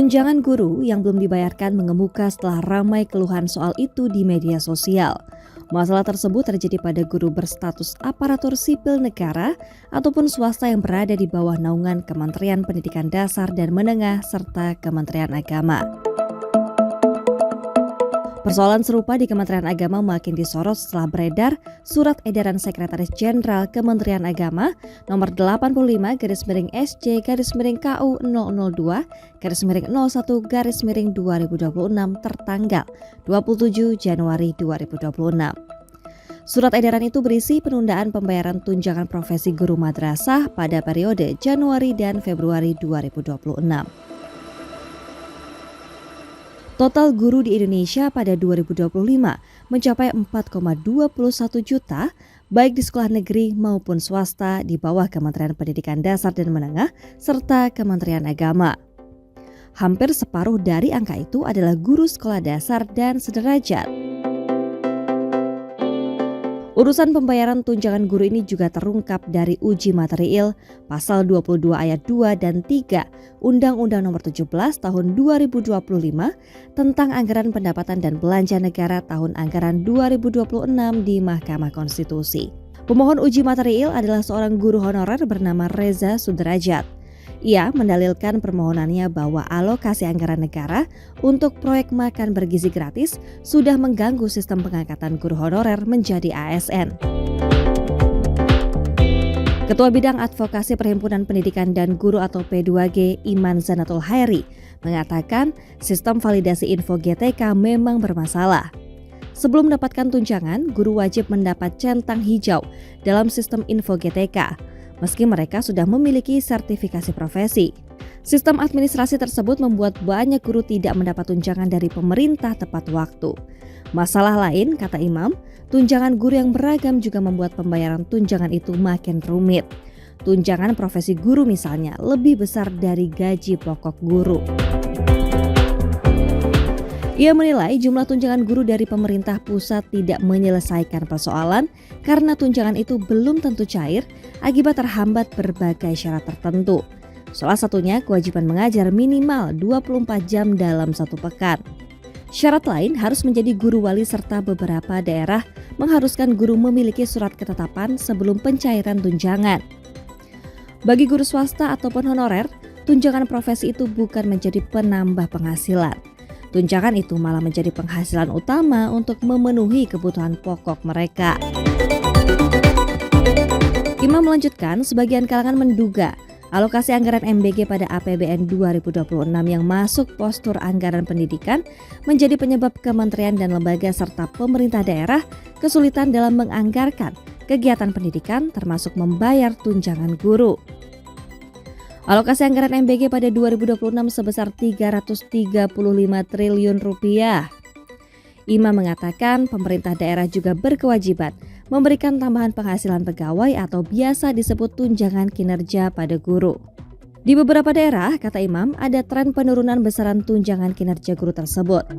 Tunjangan guru yang belum dibayarkan mengemuka setelah ramai keluhan soal itu di media sosial. Masalah tersebut terjadi pada guru berstatus aparatur sipil negara ataupun swasta yang berada di bawah naungan Kementerian Pendidikan Dasar dan Menengah serta Kementerian Agama. Persoalan serupa di Kementerian Agama makin disorot setelah beredar Surat Edaran Sekretaris Jenderal Kementerian Agama nomor 85/SJ/KU 002/01/2026 tertanggal 27 Januari 2026. Surat edaran itu berisi penundaan pembayaran tunjangan profesi guru madrasah pada periode Januari dan Februari 2026. Total guru di Indonesia pada 2025 mencapai 4,21 juta, baik di sekolah negeri maupun swasta di bawah Kementerian Pendidikan Dasar dan Menengah serta Kementerian Agama. Hampir separuh dari angka itu adalah guru sekolah dasar dan sederajat. Urusan pembayaran tunjangan guru ini juga terungkap dari uji material pasal 22 ayat 2 dan 3 Undang-Undang Nomor 17 Tahun 2025 tentang Anggaran Pendapatan dan Belanja Negara tahun anggaran 2026 di Mahkamah Konstitusi. Pemohon uji material adalah seorang guru honorer bernama Reza Sudrajat. Ia mendalilkan permohonannya bahwa alokasi anggaran negara untuk proyek makan bergizi gratis sudah mengganggu sistem pengangkatan guru honorer menjadi ASN. Ketua Bidang Advokasi Perhimpunan Pendidikan dan Guru atau P2G Iman Zanatul Hairi mengatakan sistem validasi info GTK memang bermasalah. Sebelum mendapatkan tunjangan, guru wajib mendapat centang hijau dalam sistem info GTK. Meski mereka sudah memiliki sertifikasi profesi. Sistem administrasi tersebut membuat banyak guru tidak mendapat tunjangan dari pemerintah tepat waktu. Masalah lain, kata Imam, tunjangan guru yang beragam juga membuat pembayaran tunjangan itu makin rumit. Tunjangan profesi guru misalnya lebih besar dari gaji pokok guru. Ia menilai jumlah tunjangan guru dari pemerintah pusat tidak menyelesaikan persoalan karena tunjangan itu belum tentu cair akibat terhambat berbagai syarat tertentu. Salah satunya kewajiban mengajar minimal 24 jam dalam satu pekan. Syarat lain harus menjadi guru wali serta beberapa daerah mengharuskan guru memiliki surat ketetapan sebelum pencairan tunjangan. Bagi guru swasta ataupun honorer, tunjangan profesi itu bukan menjadi penambah penghasilan. Tunjangan itu malah menjadi penghasilan utama untuk memenuhi kebutuhan pokok mereka. Imam melanjutkan, sebagian kalangan menduga alokasi anggaran MBG pada APBN 2026 yang masuk postur anggaran pendidikan menjadi penyebab kementerian dan lembaga serta pemerintah daerah kesulitan dalam menganggarkan kegiatan pendidikan termasuk membayar tunjangan guru. Alokasi anggaran MBG pada 2026 sebesar 335 triliun rupiah. Imam mengatakan pemerintah daerah juga berkewajiban memberikan tambahan penghasilan pegawai atau biasa disebut tunjangan kinerja pada guru. Di beberapa daerah, kata Imam, ada tren penurunan besaran tunjangan kinerja guru tersebut.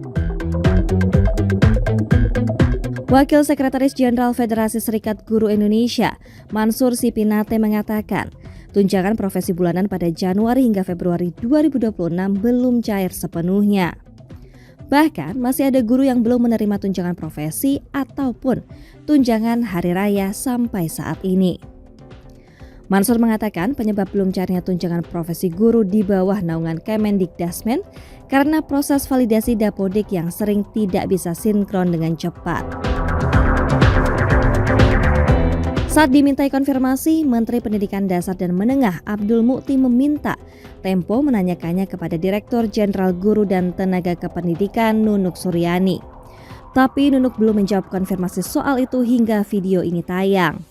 Wakil Sekretaris Jenderal Federasi Serikat Guru Indonesia, Mansur Sipinate mengatakan, tunjangan profesi bulanan pada Januari hingga Februari 2026 belum cair sepenuhnya. Bahkan masih ada guru yang belum menerima tunjangan profesi ataupun tunjangan hari raya sampai saat ini. Mansur mengatakan penyebab belum cairnya tunjangan profesi guru di bawah naungan Kemendikdasmen karena proses validasi Dapodik yang sering tidak bisa sinkron dengan cepat. Saat dimintai konfirmasi, Menteri Pendidikan Dasar dan Menengah Abdul Mukti meminta Tempo menanyakannya kepada Direktur Jenderal Guru dan Tenaga Kependidikan Nunuk Suryani. Tapi Nunuk belum menjawab konfirmasi soal itu hingga video ini tayang.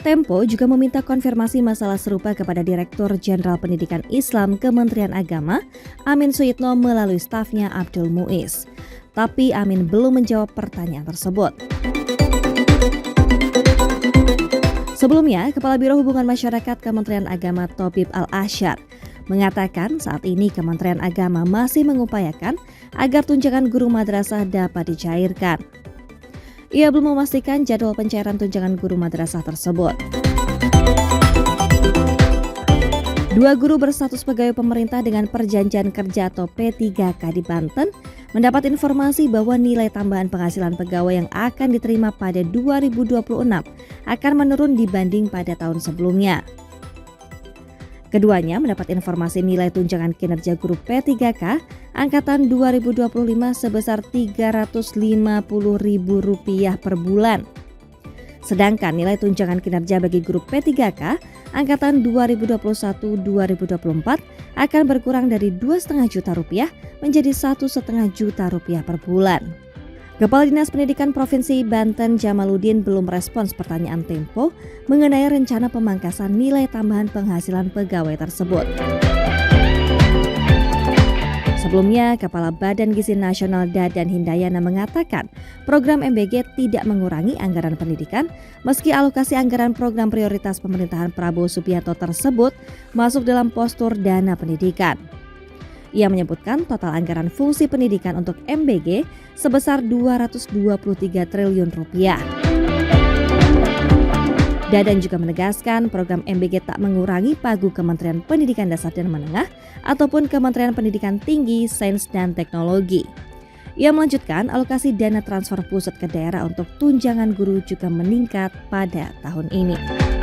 Tempo juga meminta konfirmasi masalah serupa kepada Direktur Jenderal Pendidikan Islam Kementerian Agama Amin Suyitno melalui stafnya Abdul Muiz. Tapi Amin belum menjawab pertanyaan tersebut. Sebelumnya, Kepala Biro Hubungan Masyarakat Kementerian Agama Tobib Al-Asyar mengatakan saat ini Kementerian Agama masih mengupayakan agar tunjangan guru madrasah dapat dicairkan. Ia belum memastikan jadwal pencairan tunjangan guru madrasah tersebut. Dua guru berstatus pegawai pemerintah dengan perjanjian kerja atau P3K di Banten mendapat informasi bahwa nilai tambahan penghasilan pegawai yang akan diterima pada 2026 akan menurun dibanding pada tahun sebelumnya. Keduanya mendapat informasi nilai tunjangan kinerja guru P3K angkatan 2025 sebesar Rp350.000 per bulan. Sedangkan nilai tunjangan kinerja bagi guru P3K angkatan 2021-2024 akan berkurang dari Rp2,5 juta menjadi Rp1,5 juta per bulan. Kepala Dinas Pendidikan Provinsi Banten Jamaluddin belum merespons pertanyaan Tempo mengenai rencana pemangkasan nilai tambahan penghasilan pegawai tersebut. Sebelumnya, Kepala Badan Gizi Nasional Dadan Hindayana mengatakan program MBG tidak mengurangi anggaran pendidikan meski alokasi anggaran program prioritas pemerintahan Prabowo Subianto tersebut masuk dalam postur dana pendidikan. Ia menyebutkan total anggaran fungsi pendidikan untuk MBG sebesar Rp223 triliun. Dadan juga menegaskan program MBG tak mengurangi pagu Kementerian Pendidikan Dasar dan Menengah ataupun Kementerian Pendidikan Tinggi, Sains dan Teknologi. Ia melanjutkan alokasi dana transfer pusat ke daerah untuk tunjangan guru juga meningkat pada tahun ini.